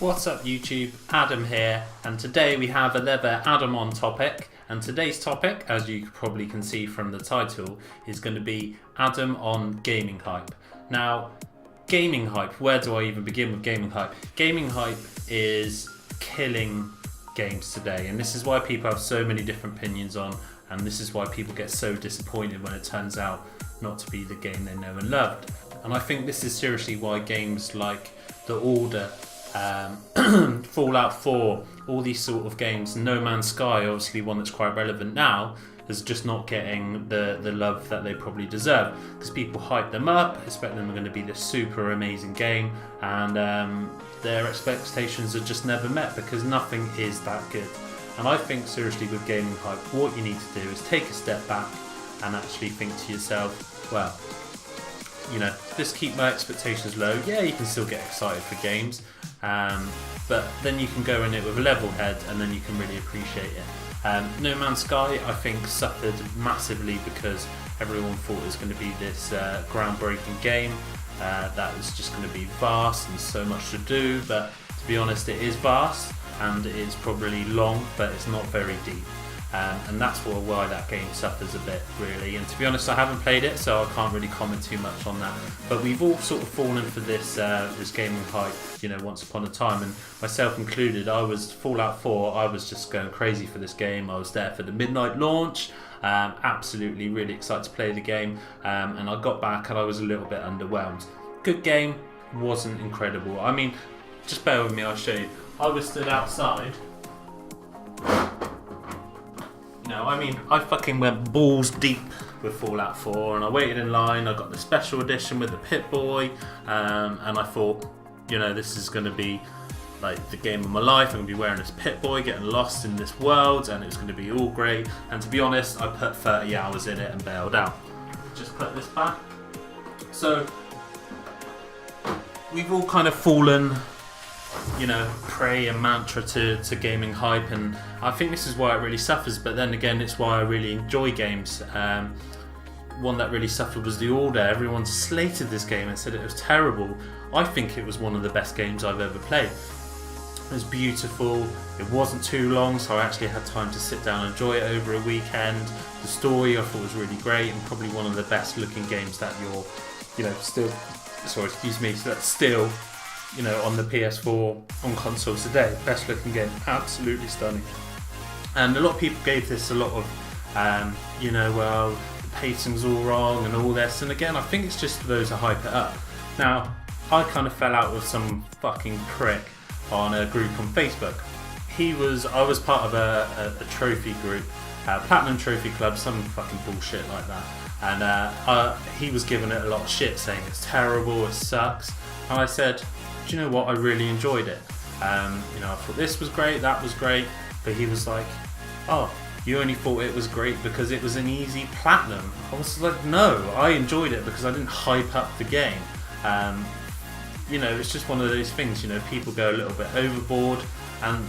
What's up YouTube, Adam here, and today we have another Adam on topic, and today's topic, as you probably can see from the title, is going to be Adam on gaming hype. Now, gaming hype, where do I even begin with gaming hype? Gaming hype is killing games today, and this is why people have so many different opinions on, and this is why people get so disappointed when it turns out not to be the game they know and loved. And I think this is seriously why games like The Order, Fallout 4, all these sort of games, No Man's Sky, obviously one that's quite relevant now, is just not getting the love that they probably deserve, because people hype them up, expect them going to be this super amazing game, and their expectations are just never met because nothing is that good. And I think seriously with gaming hype, what you need to do is take a step back and actually think to yourself, well, just keep my expectations low. Yeah, you can still get excited for games, but then you can go in it with a level head and then you can really appreciate it. No Man's Sky, I think, suffered massively because everyone thought it was going to be this groundbreaking game that was just going to be vast and so much to do, but to be honest, it is vast and it's probably long, but it's not very deep. And that's why that game suffers a bit, really. And to be honest, I haven't played it, so I can't really comment too much on that. But we've all sort of fallen for this gaming hype, once upon a time, and myself included. Fallout 4. I was just going crazy for this game. I was there for the midnight launch. Absolutely, really excited to play the game. And I got back and I was a little bit underwhelmed. Good game, wasn't incredible. I mean, just bear with me. I'll show you. I was stood outside. I fucking went balls deep with Fallout 4 and I waited in line. I got the special edition with the Pip-Boy, and I thought, this is going to be like the game of my life. I'm going to be wearing this Pip-Boy, getting lost in this world, and it's going to be all great. And to be honest, I put 30 hours in it and bailed out. Just put this back. So, we've all kind of fallen prey and mantra to gaming hype, and I think this is why it really suffers, but then again it's why I really enjoy games. One that really suffered was The Order. Everyone slated this game and said it was terrible. I think it was one of the best games I've ever played. It was beautiful, it wasn't too long, so I actually had time to sit down and enjoy it over a weekend. The story I thought was really great, and probably one of the best looking games that that's still on the PS4, on consoles today. Best looking game, absolutely stunning. And a lot of people gave this a lot of, well, the pacing's all wrong and all this. And again, I think it's just for those who hype it up. Now, I kind of fell out with some fucking prick on a group on Facebook. I was part of a trophy group, Platinum Trophy Club, some fucking bullshit like that. And he was giving it a lot of shit, saying it's terrible, it sucks. And I said, do you know what, I really enjoyed it. I thought this was great, that was great, but he was like, oh, you only thought it was great because it was an easy platinum. I was like, no, I enjoyed it because I didn't hype up the game. It's just one of those things, people go a little bit overboard, and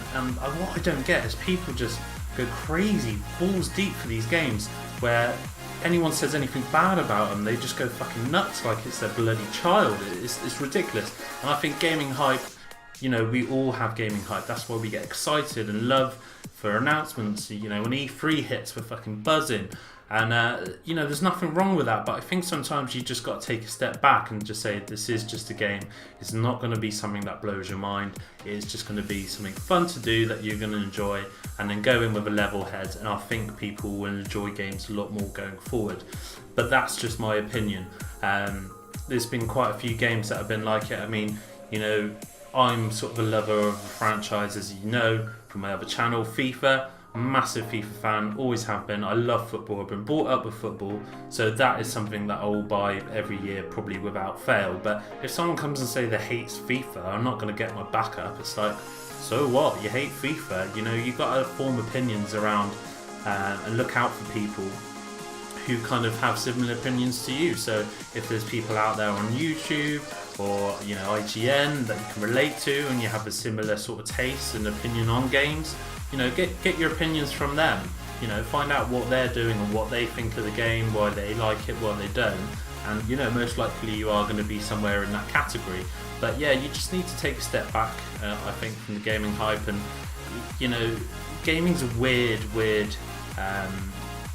what I don't get is people just go crazy, balls deep for these games, where anyone says anything bad about them, they just go fucking nuts like it's their bloody child. It's ridiculous. And I think gaming hype, we all have gaming hype. That's why we get excited and love for announcements. When E3 hits, we're fucking buzzing. And, there's nothing wrong with that. But I think sometimes you just got to take a step back and just say, this is just a game. It's not going to be something that blows your mind. It's just going to be something fun to do that you're going to enjoy. And then go in with a level head. And I think people will enjoy games a lot more going forward. But that's just my opinion. There's been quite a few games that have been like it. I mean, I'm sort of a lover of a franchise, as you know, from my other channel, FIFA. Massive FIFA fan, always have been. I love football, I've been brought up with football, so that is something that I will buy every year, probably without fail. But if someone comes and say they hates FIFA, I'm not going to get my back up. It's like, so what? You hate FIFA? You got to form opinions around and look out for people who kind of have similar opinions to you. So if there's people out there on YouTube or IGN that you can relate to, and you have a similar sort of taste and opinion on games, get your opinions from them. Find out what they're doing and what they think of the game, why they like it, why they don't, and most likely you are going to be somewhere in that category. But yeah, you just need to take a step back, I think, from the gaming hype. And you know, gaming's a weird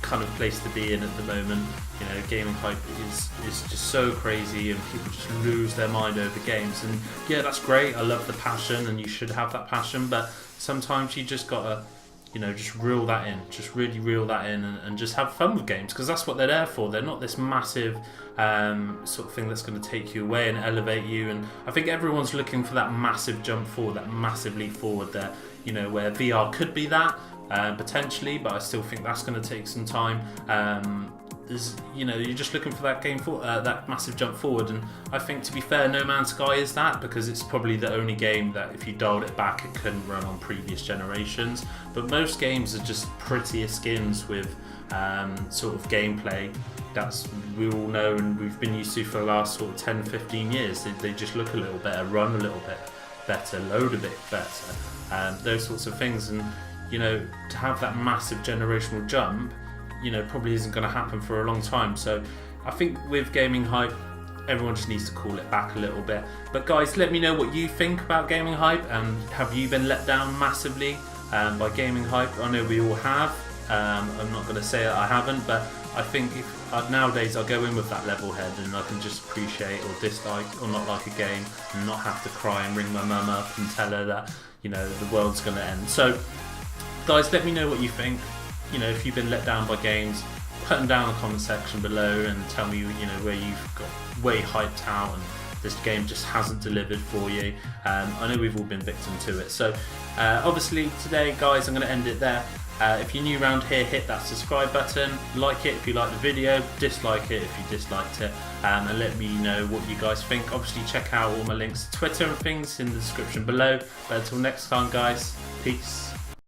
kind of place to be in at the moment. You know, gaming hype is just so crazy, and people just lose their mind over games. And yeah, that's great. I love the passion, and you should have that passion. But sometimes you just gotta, you know, just reel that in, just really reel that in, and just have fun with games, because that's what they're there for. They're not this massive sort of thing that's going to take you away and elevate you. And I think everyone's looking for that massive jump forward, that massive leap forward there, you know, where VR could be that potentially, but I still think that's going to take some time. You know, you're just looking for that that massive jump forward, and I think, to be fair, No Man's Sky is that, because it's probably the only game that if you dialed it back it couldn't run on previous generations. But most games are just prettier skins with sort of gameplay that's we all know and we've been used to for the last sort of 10-15 years. They just look a little better, run a little bit better, load a bit better, those sorts of things. And you know, to have that massive generational jump, you know, probably isn't going to happen for a long time. So I think with gaming hype, everyone just needs to call it back a little bit. But guys, let me know what you think about gaming hype, and have you been let down massively by gaming hype? I know we all have. I'm not going to say that I haven't, but I think nowadays I go in with that level head, and I can just appreciate or dislike or not like a game, and not have to cry and ring my mum up and tell her that, you know, the world's going to end. So guys, let me know what you think. You know, if you've been let down by games, put them down in the comment section below and tell me, you know, where you've got way hyped out and this game just hasn't delivered for you. I know we've all been victim to it. So obviously today, guys, I'm going to end it there. If you're new around here, hit that subscribe button, like it if you liked the video, dislike it if you disliked it, and let me know what you guys think. Obviously check out all my links to Twitter and things in the description below. But until next time, guys, peace.